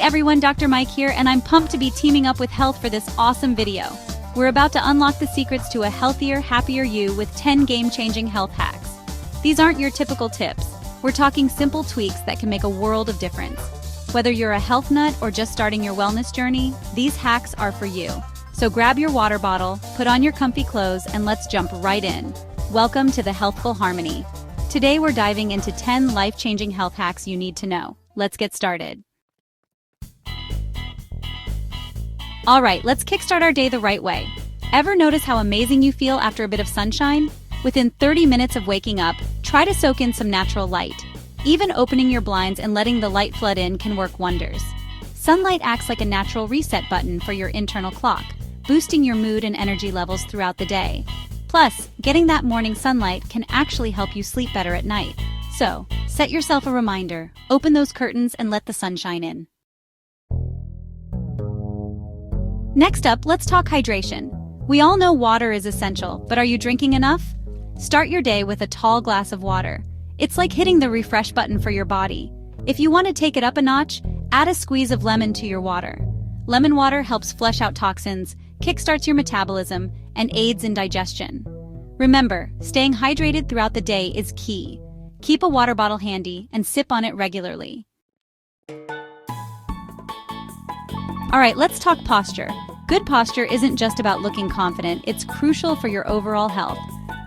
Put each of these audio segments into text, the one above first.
everyone, Dr. Mike here, and I'm pumped to be teaming up with Health for this awesome video. We're about to unlock the secrets to a healthier, happier you with 10 game-changing health hacks. These aren't your typical tips. We're talking simple tweaks that can make a world of difference. Whether you're a health nut or just starting your wellness journey, these hacks are for you. So grab your water bottle, put on your comfy clothes, and let's jump right in. Welcome to the Healthful Harmony. Today we're diving into 10 life-changing health hacks you need to know. Let's get started. All right, let's kickstart our day the right way. Ever notice how amazing you feel after a bit of sunshine? Within 30 minutes of waking up, try to soak in some natural light. Even opening your blinds and letting the light flood in can work wonders. Sunlight acts like a natural reset button for your internal clock, boosting your mood and energy levels throughout the day. Plus, getting that morning sunlight can actually help you sleep better at night. So, set yourself a reminder, open those curtains and let the sunshine in. Next up, let's talk hydration. We all know water is essential, but are you drinking enough? Start your day with a tall glass of water. It's like hitting the refresh button for your body. If you want to take it up a notch, add a squeeze of lemon to your water. Lemon water helps flush out toxins, kickstarts your metabolism, and aids in digestion. Remember, staying hydrated throughout the day is key. Keep a water bottle handy and sip on it regularly. All right, let's talk posture. Good posture isn't just about looking confident, it's crucial for your overall health.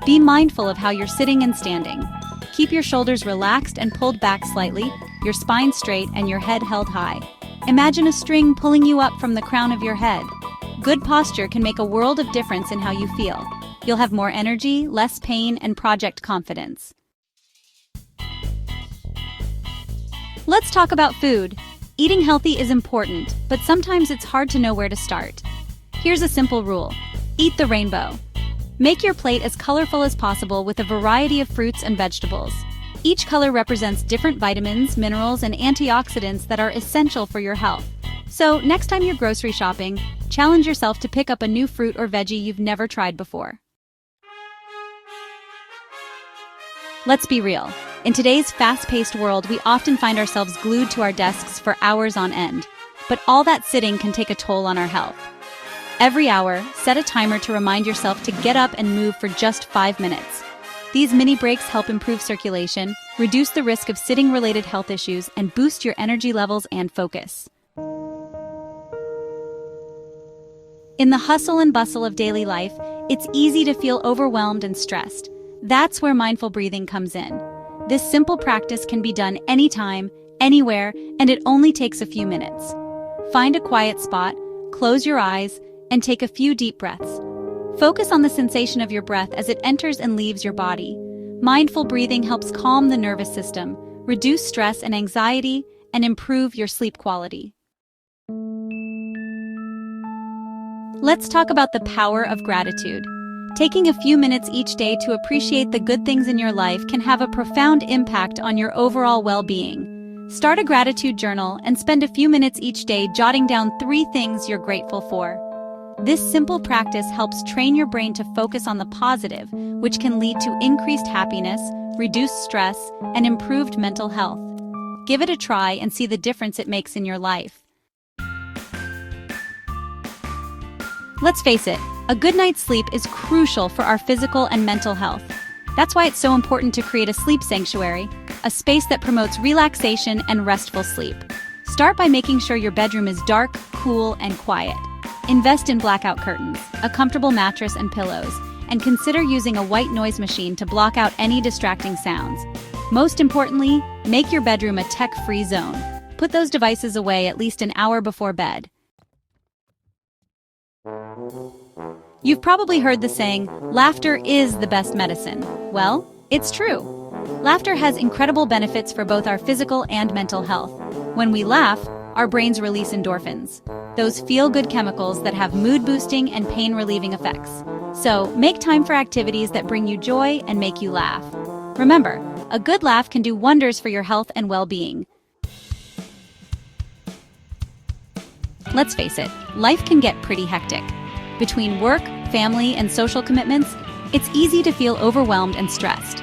Be mindful of how you're sitting and standing. Keep your shoulders relaxed and pulled back slightly, your spine straight and your head held high. Imagine a string pulling you up from the crown of your head. Good posture can make a world of difference in how you feel. You'll have more energy, less pain, and project confidence. Let's talk about food. Eating healthy is important, but sometimes it's hard to know where to start. Here's a simple rule. Eat the rainbow. Make your plate as colorful as possible with a variety of fruits and vegetables. Each color represents different vitamins, minerals, and antioxidants that are essential for your health. So, next time you're grocery shopping, challenge yourself to pick up a new fruit or veggie you've never tried before. Let's be real. In today's fast-paced world, we often find ourselves glued to our desks for hours on end. But all that sitting can take a toll on our health. Every hour, set a timer to remind yourself to get up and move for just 5 minutes. These mini breaks help improve circulation, reduce the risk of sitting-related health issues, and boost your energy levels and focus. In the hustle and bustle of daily life, it's easy to feel overwhelmed and stressed. That's where mindful breathing comes in. This simple practice can be done anytime, anywhere, and it only takes a few minutes. Find a quiet spot, close your eyes, and take a few deep breaths. Focus on the sensation of your breath as it enters and leaves your body. Mindful breathing helps calm the nervous system, reduce stress and anxiety, and improve your sleep quality. Let's talk about the power of gratitude. Taking a few minutes each day to appreciate the good things in your life can have a profound impact on your overall well-being. Start a gratitude journal and spend a few minutes each day jotting down 3 things you're grateful for. This simple practice helps train your brain to focus on the positive, which can lead to increased happiness, reduced stress, and improved mental health. Give it a try and see the difference it makes in your life. Let's face it, a good night's sleep is crucial for our physical and mental health. That's why it's so important to create a sleep sanctuary, a space that promotes relaxation and restful sleep. Start by making sure your bedroom is dark, cool, and quiet. Invest in blackout curtains, a comfortable mattress and pillows, and consider using a white noise machine to block out any distracting sounds. Most importantly, make your bedroom a tech-free zone. Put those devices away at least an hour before bed. You've probably heard the saying, laughter is the best medicine. Well, it's true. Laughter has incredible benefits for both our physical and mental health. When we laugh, our brains release endorphins, those feel-good chemicals that have mood-boosting and pain-relieving effects. So, make time for activities that bring you joy and make you laugh. Remember, a good laugh can do wonders for your health and well-being. Let's face it, life can get pretty hectic. Between work, family, and social commitments, it's easy to feel overwhelmed and stressed.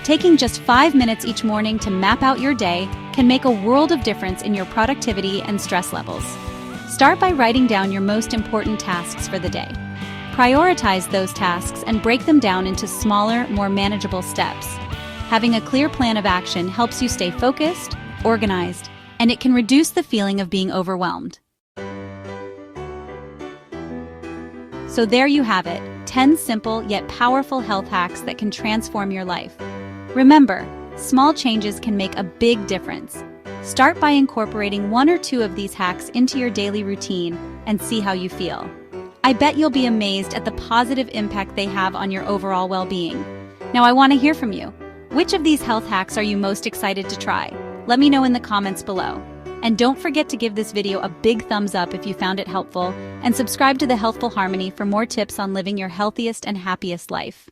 Taking just 5 minutes each morning to map out your day, can make a world of difference in your productivity and stress levels. Start by writing down your most important tasks for the day. Prioritize those tasks and break them down into smaller, more manageable steps. Having a clear plan of action helps you stay focused, organized, and it can reduce the feeling of being overwhelmed. So there you have it, 10 simple yet powerful health hacks that can transform your life. Remember, small changes can make a big difference. Start by incorporating 1 or 2 of these hacks into your daily routine and see how you feel. I bet you'll be amazed at the positive impact they have on your overall well-being. Now I want to hear from you. Which of these health hacks are you most excited to try? Let me know in the comments below. And don't forget to give this video a big thumbs up if you found it helpful, and subscribe to the Healthful Harmony for more tips on living your healthiest and happiest life.